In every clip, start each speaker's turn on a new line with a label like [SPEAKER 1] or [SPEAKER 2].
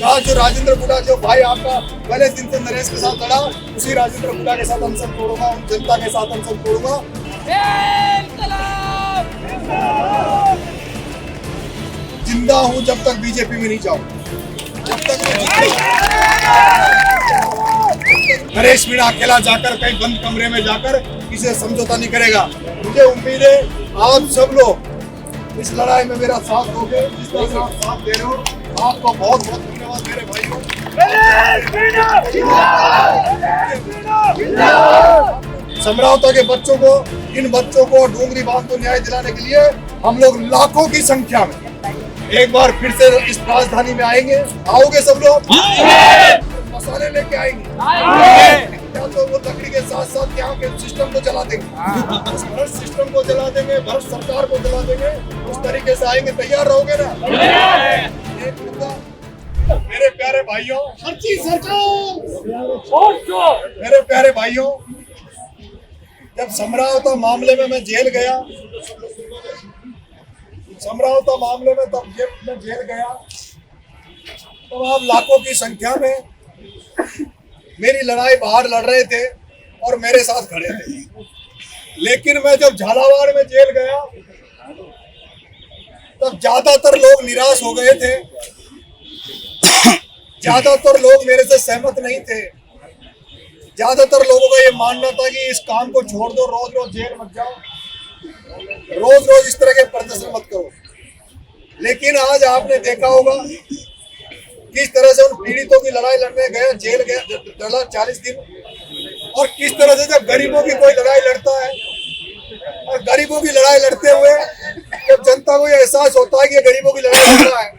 [SPEAKER 1] जो राजेंद्र बुढ़ा, जो भाई आपका पहले दिन से नरेश के साथ लड़ा, उसी राजेंद्र बुढ़ा के साथ अनशन तोड़ूंगा, उन जनता के साथ अनशन तोड़ूंगा। जिंदा हूं जब तक बीजेपी में नहीं जाऊं, जब तक नरेश मीणा अकेला जाकर कहीं बंद कमरे में जाकर किसी से समझौता नहीं करेगा। मुझे उम्मीद है आप सब लोग इस लड़ाई में मेरा साथ दोगे, जिस तरह से आप साथ दे रहे हो। आपको बहुत बहुत धन्यवाद मेरे भाइयों। समरावता के बच्चों को, इन बच्चों को डोंगरी बांध को न्याय दिलाने के लिए हम लोग लाखों की संख्या में एक बार फिर से इस राजधानी में आएंगे। आओगे सब लोग? मसाले लेके आएंगे, क्या तो वो लकड़ी के साथ साथ यहाँ के सिस्टम को जला देंगे, भ्रष्ट सिस्टम को जला देंगे, भ्रष्ट सरकार को जला देंगे। उस तरीके से आएंगे, तैयार रहोगे ना? एक मुद्दा मेरे प्यारे भाइयों, हर चीज सरकार, मेरे प्यारे भाइयों, जब समरावता मामले में मैं जेल गया, समरावता मामले में तब मैं जेल गया, तो आप लाखों की संख्या में मेरी लड़ाई बाहर लड़ रहे थे और मेरे साथ खड़े थे। लेकिन मैं जब झालावाड़ में जेल गया तब ज्यादातर लोग निराश हो गए थे, ज्यादातर लोग मेरे से सहमत नहीं थे। ज्यादातर लोगों का ये मानना था कि इस काम को छोड़ दो, रोज रोज जेल मत जाओ, रोज रोज इस तरह के प्रदर्शन मत करो। लेकिन आज आपने देखा होगा किस तरह से उन पीड़ितों की लड़ाई लड़ने गए, जेल गया, लड़ा 40 दिन, और किस तरह से जब गरीबों की कोई लड़ाई लड़ता है और गरीबों की लड़ाई लड़ते हुए जब जनता को ये एहसास होता है कि गरीबों की लड़ाई लड़ रहा है,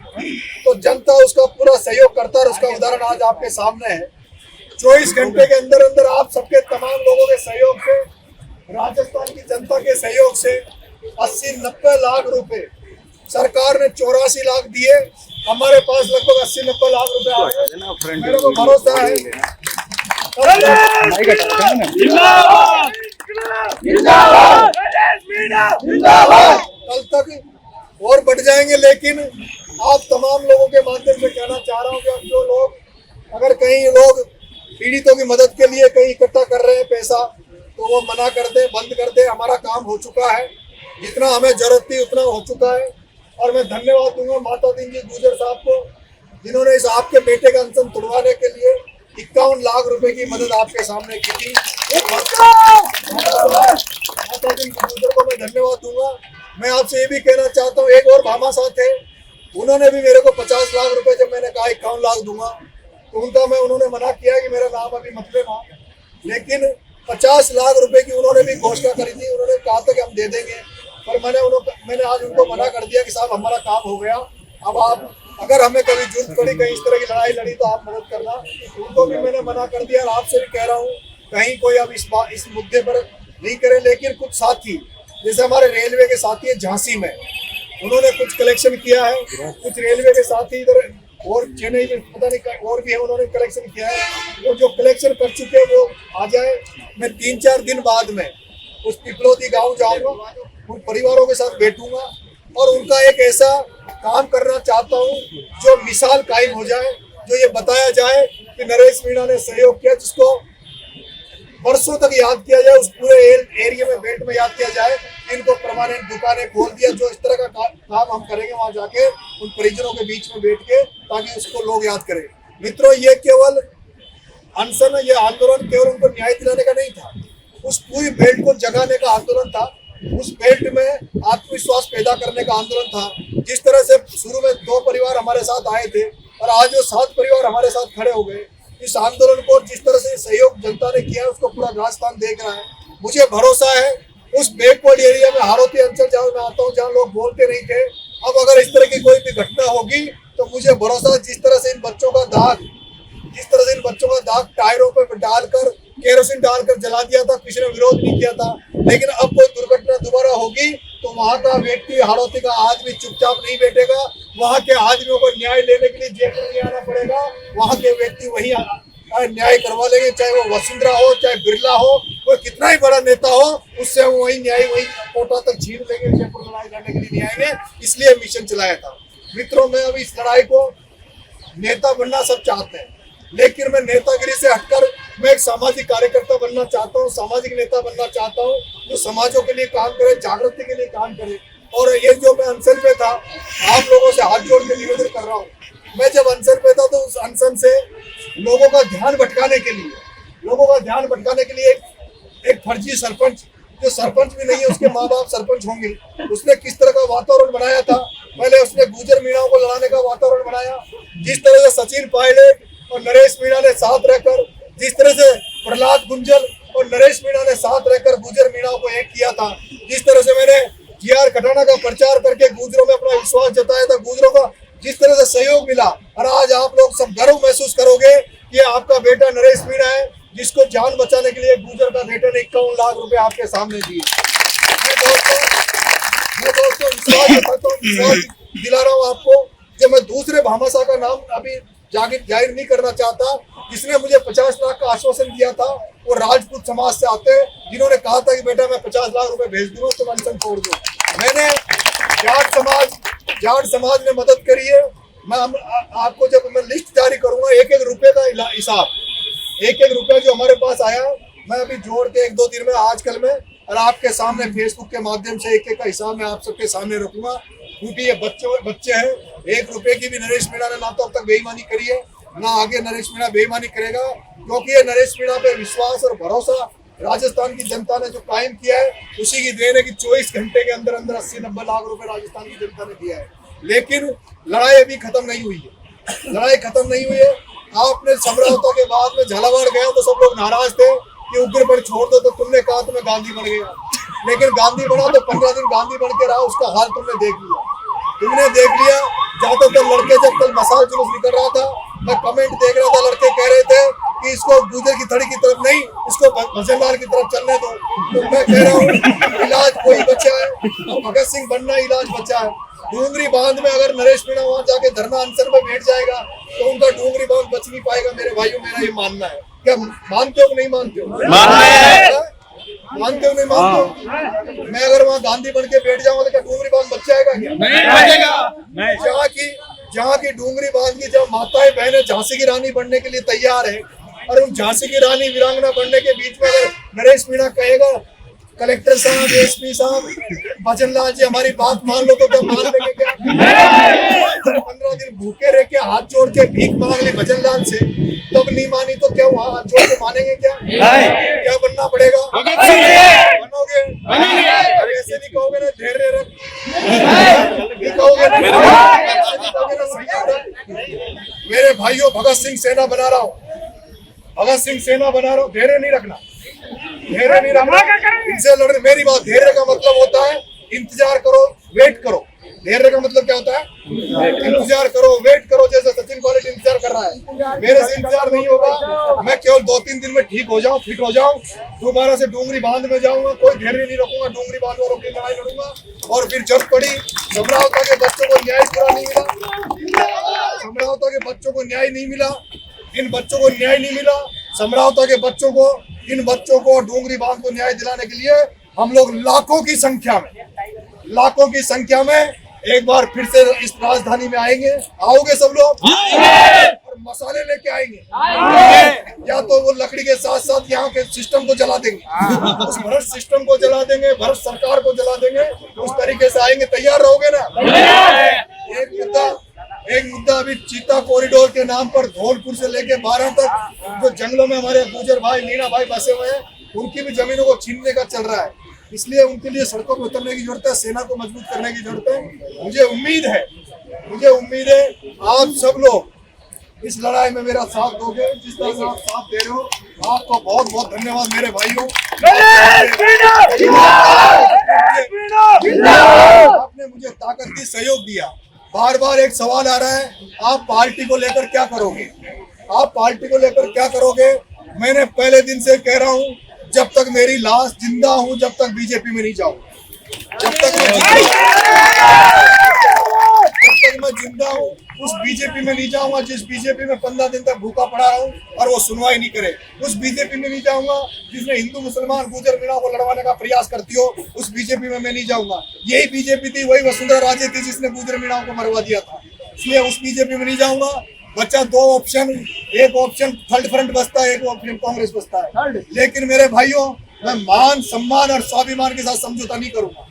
[SPEAKER 1] तो जनता उसका पूरा सहयोग करता है। उसका उदाहरण आज आपके सामने है। 24 घंटे के अंदर अंदर आप सबके तमाम लोगों के सहयोग से, राजस्थान की जनता के सहयोग से 80-90 लाख रुपए सरकार ने 84 लाख दिए, हमारे पास लगभग 80-90 लाख रुपए आ गए। मेरे को भरोसा है कल तक और बढ़ जाएंगे। लेकिन आप तमाम लोगों के माध्यम से कहना चाह रहा हूँ कि अब जो लोग, अगर कहीं लोग पीड़ितों की मदद के लिए कहीं इकट्ठा कर रहे हैं पैसा, तो वो मना कर दे, बंद कर दे। हमारा काम हो चुका है, जितना हमें जरूरत थी उतना हो चुका है। और मैं धन्यवाद दूंगा माता दीन जी गुजर साहब को, जिन्होंने इस आपके बेटे का अनशन तुड़वाने के लिए 51 लाख रुपए की मदद आपके सामने की थी। माता दीन गुजर को मैं धन्यवाद दूंगा। मैं आपसे ये भी कहना चाहता हूँ, एक और भामाशाह थे, उन्होंने भी मेरे को 50 लाख रुपए, जब मैंने कहा 51 लाख दूंगा, तो उन्होंने मना किया कि मेरा नाम अभी मत लेना। लेकिन 50 लाख रुपए की उन्होंने भी घोषणा करी थी, उन्होंने कहा था कि हम दे देंगे, पर मैंने आज उनको मना कर दिया कि साहब हमारा काम हो गया, अब आप अगर हमें कभी जरूरत पड़ी, कहीं इस तरह की लड़ाई लड़ी, तो आप मदद करना। उनको भी मैंने मना कर दिया। और आपसे भी कह रहा हूँ, कहीं कोई अब इस मुद्दे पर नहीं करे। लेकिन कुछ साथी, जैसे हमारे रेलवे के साथी है झांसी में, उन्होंने कुछ कलेक्शन किया है, कुछ रेलवे के साथी इधर और चेन्नई में पता नहीं और भी है, उन्होंने कलेक्शन किया है। वो जो कलेक्शन कर चुके हैं वो आ जाए। मैं 3-4 दिन बाद में उस पिपलोदी गांव जाऊंगा, उन परिवारों के साथ बैठूंगा और उनका एक ऐसा काम करना चाहता हूं जो मिसाल कायम हो जाए, जो ये बताया जाए कि नरेश मीणा ने सहयोग किया, जिसको वर्षों तक याद किया जाए, उस पूरे एरिया में, बेल्ट में याद किया जाए। इनको परमानेंट दुकानें खोल दिया, जो इस तरह का काम हम करेंगे वहां जाके उन परिजनों के बीच में बैठ के, ताकि उसको लोग याद करें। मित्रों, ये केवल अनशन, ये आंदोलन केवल उनको न्याय दिलाने का नहीं था, उस पूरी बेल्ट को जगाने का आंदोलन था, उस बेल्ट में आत्मविश्वास पैदा करने का आंदोलन था। जिस तरह से शुरू में 2 परिवार हमारे साथ आए थे और आज वो 7 परिवार हमारे साथ खड़े हो गए। इस आंदोलन को जिस तरह से सहयोग जनता ने किया है, उसको पूरा राजस्थान देख रहा है। मुझे भरोसा है उस बैकवर्ड एरिया में, हारोती अंचल जहाँ मैं आता हूँ, जहाँ लोग बोलते नहीं थे, अब अगर इस तरह की कोई भी घटना होगी तो मुझे भरोसा, जिस तरह से इन बच्चों का दाग टायरों पर डालकर, केरोसिन डालकर जला दिया था, किसी ने विरोध नहीं किया था। लेकिन अब कोई दुर्घटना दोबारा होगी तो वहां का व्यक्ति, हाड़ौती का आदमी चुपचाप नहीं बैठेगा। वहां के आदमियों को न्याय लेने के लिए जयपुर नहीं आना पड़ेगा, वहां के व्यक्ति वही न्याय करवा लेंगे, चाहे वो वसुंधरा हो, चाहे बिरला हो, कोई कितना ही बड़ा नेता हो, उससे हम वही न्याय, वही कोटा तक छीन लेंगे, जयपुर लड़ाई लड़ने के लिए नहीं आएंगे। इसलिए मिशन चलाया था। मित्रों, मैं अभी इस लड़ाई को नेता बनना सब चाहते हैं, लेकिन मैं नेतागिरी से हटकर मैं एक सामाजिक कार्यकर्ता बनना चाहता हूँ, सामाजिक नेता बनना चाहता हूँ जो समाजों के लिए काम करे, जागृति के लिए काम करे। और ये जो मैं अनशन पे था, आप लोगों से हाथ जोड़ के निवेदन कर रहा हूँ, मैं जब अनशन पे था तो उस अनशन से लोगों का ध्यान भटकाने के लिए एक फर्जी सरपंच, जो सरपंच भी नहीं है, उसके माँ बाप सरपंच होंगे, उसने किस तरह का वातावरण बनाया था। पहले उसने गुर्जर मीणाओं को लड़ाने का वातावरण बनाया, जिस तरह से सचिन पायलट और नरेश मीणा ने साथ रहकर, जिस तरह से प्रहलाद गुंजल और नरेश मीणा ने साथ रहकर गुर्जर मीणाओं को एक किया था, जिस तरह से मैंने जीआर कटाना का प्रचार करके गुर्जरों में अपना विश्वास जताया था, गुर्जरों का जिस तरह से सहयोग मिला, और आज आप लोग सब गर्व महसूस करोगे कि आपका बेटा नरेश मीणा है जिसको जान बचाने के लिए गुर्जर का बेटे ने 51 लाख रुपए आपके सामने दिए। मैं दोस्तों विश्वास दिला रहा हूँ आपको, जब मैं दूसरे भामाशाह का नाम अभी जाहिर नहीं करना चाहता, जिसने मुझे 50 लाख का आश्वासन दिया था, वो राजपूत समाज से आते हैं, जिन्होंने कहा था कि बेटा मैं 50 लाख रुपए भेज दूंगा, तुम अनशन छोड़ दो। मैंने जाट समाज ने मदद करी है। मैं आपको जब मैं लिस्ट जारी करूंगा, एक रुपए का हिसाब, एक रुपया जो हमारे पास आया, मैं अभी जोड़ के 1-2 दिन में, आजकल में, और आपके सामने फेसबुक के माध्यम से एक का हिसाब मैं आप सबके सामने रखूंगा, क्योंकि ये बच्चे हैं। 1 रुपए की भी नरेश मीणा ने ना तो अब तक बेईमानी करी है, ना आगे नरेश मीणा बेईमानी करेगा, क्योंकि ये नरेश मीणा पे विश्वास और भरोसा राजस्थान की जनता ने जो कायम किया है, उसी की देन है कि 24 घंटे के अंदर 80-90 लाख रुपए राजस्थान की जनता ने दिया है। लेकिन लड़ाई अभी खत्म नहीं हुई है। आपने समझौता के बाद में झालावाड़ गया तो सब लोग नाराज थे कि उग्रपन छोड़ दो, तो तुमने कहा तो मैं गांधी बन गया, लेकिन गांधी बना तो 15 दिन गांधी बन के रहा, उसका हाल तुमने देख लिया। ज्यादातर लड़के, जब कल मसाल जुलूस निकल रहा था, मैं कमेंट देख रहा था, लड़के कह रहे थे कि इसको गुर्जर की थड़ी की तरफ नहीं, इसको भजनलाल की तरफ चलने दो। तो मैं कह रहा हूँ इलाज कोई बचा है, भगत सिंह बनना इलाज बचा है। डूंगरी बांध में अगर नरेश मीणा वहां जाके धरना अनशन में बैठ जाएगा तो उनका डूंगरी बांध बच नहीं पाएगा। मेरे भाइयों, मेरा ये मानना है। क्या मानते हो कि नहीं मानते हो? मानते हो नहीं मानते हो? मैं अगर वहाँ गांधी बन के बैठ जाऊंगा तो क्या डूंगरी बांध बच जाएगा? क्या नहीं बचेगा। जहाँ की डूंगरी बांध की जब माताएं बहनें झांसी की रानी बनने के लिए तैयार है, और उन झांसी की रानी वीरांगना बनने के बीच में अगर नरेश मीणा कहेगा कलेक्टर साहब, एसपी साहब, भजनलाल जी हमारी बात मान लो, तो क्या मान लेंगे? क्या 15 दिन भूखे रह के हाथ जोड़ के भीख मांग ली भजनलाल से, तब नहीं मानी तो क्या वहाँ हाथ जोड़ के मानेंगे? क्या बनना पड़ेगा? बनोगे? ऐसे नहीं कहोगे ना धैर्य रख, नहीं कहोगे ना संयम रख। मेरे भाइयों, भगत सिंह सेना बना रहा हूँ, धैर्य नहीं रखना, इनसे लड़ने। मेरी बात, धैर्य का मतलब होता है इंतजार करो, वेट करो। धैर्य का मतलब क्या होता है? इंतजार करो, वेट करो, जैसे सचिन पायलट इंतजार कर रहा है। मेरे से इंतजार नहीं होगा, मैं केवल 2-3 दिन में ठीक हो जाऊं, फिट हो जाऊं, दोबारा से डूंगरी बांध में जाऊंगा, कोई धैर्य नहीं रखूंगा, डूंगरी बांध वालों की लड़ाई लड़ूंगा। और फिर जब पड़ी समझौता के बच्चों को न्याय पूरा नहीं मिला, समझौता के बच्चों को न्याय नहीं मिला, इन बच्चों को न्याय नहीं मिला, समझौता के बच्चों को, इन बच्चों को डूंगरी बांध को न्याय दिलाने के लिए हम लोग लाखों की संख्या में एक बार फिर से इस राजधानी में आएंगे। आओगे सब लोग? और मसाले लेके आएंगे, या तो वो लकड़ी के साथ साथ यहाँ के सिस्टम को जला देंगे, उस भ्रष्ट सिस्टम को जला देंगे, भ्रष्ट सरकार को जला देंगे। उस तरीके से आएंगे, तैयार रहोगे ना? एक मुद्दा अभी चीता कॉरिडोर के नाम पर धौलपुर से लेके 12 तक जो जंगलों में हमारे गुर्जर भाई, मीणा भाई बसे हुए हैं, उनकी भी जमीनों को छीनने का चल रहा है। इसलिए उनके लिए सड़कों पर उतरने की जरूरत है, सेना को मजबूत करने की जरूरत है। मुझे उम्मीद है आप सब लोग इस लड़ाई में मेरा साथ दोगे, जिस तरह से आप साथ दे रहे हो। आपको बहुत बहुत धन्यवाद मेरे भाइयों। आपने मुझे ताकत दी, सहयोग दिया। बार बार एक सवाल आ रहा है, आप पार्टी को लेकर क्या करोगे? मैंने पहले दिन से कह रहा हूँ, जब तक मेरी लाश जिंदा हूँ, जब तक बीजेपी में नहीं जाऊंगा, जब तक मैं जिंदा हूँ उस बीजेपी में नहीं जाऊंगा जिस बीजेपी में 15 दिन तक भूखा पड़ा हूँ और वो सुनवाई नहीं करे। उस बीजेपी में नहीं जाऊंगा जिसने हिंदू मुसलमान गुर्जर मीणा को लड़वाने का प्रयास करती हो, उस बीजेपी में मैं नहीं जाऊंगा। यही बीजेपी थी, वही वसुंधरा राजे थी जिसने गुर्जर मीणाओं को मरवा दिया था, इसलिए उस बीजेपी में नहीं जाऊंगा। बच्चा दो ऑप्शन, एक ऑप्शन थर्ड फ्रंट बसता है, एक ऑप्शन कांग्रेस बसता है।
[SPEAKER 2] थर्ड
[SPEAKER 1] लेकिन मेरे भाइयों, मैं मान सम्मान और स्वाभिमान के साथ समझौता नहीं करूंगा।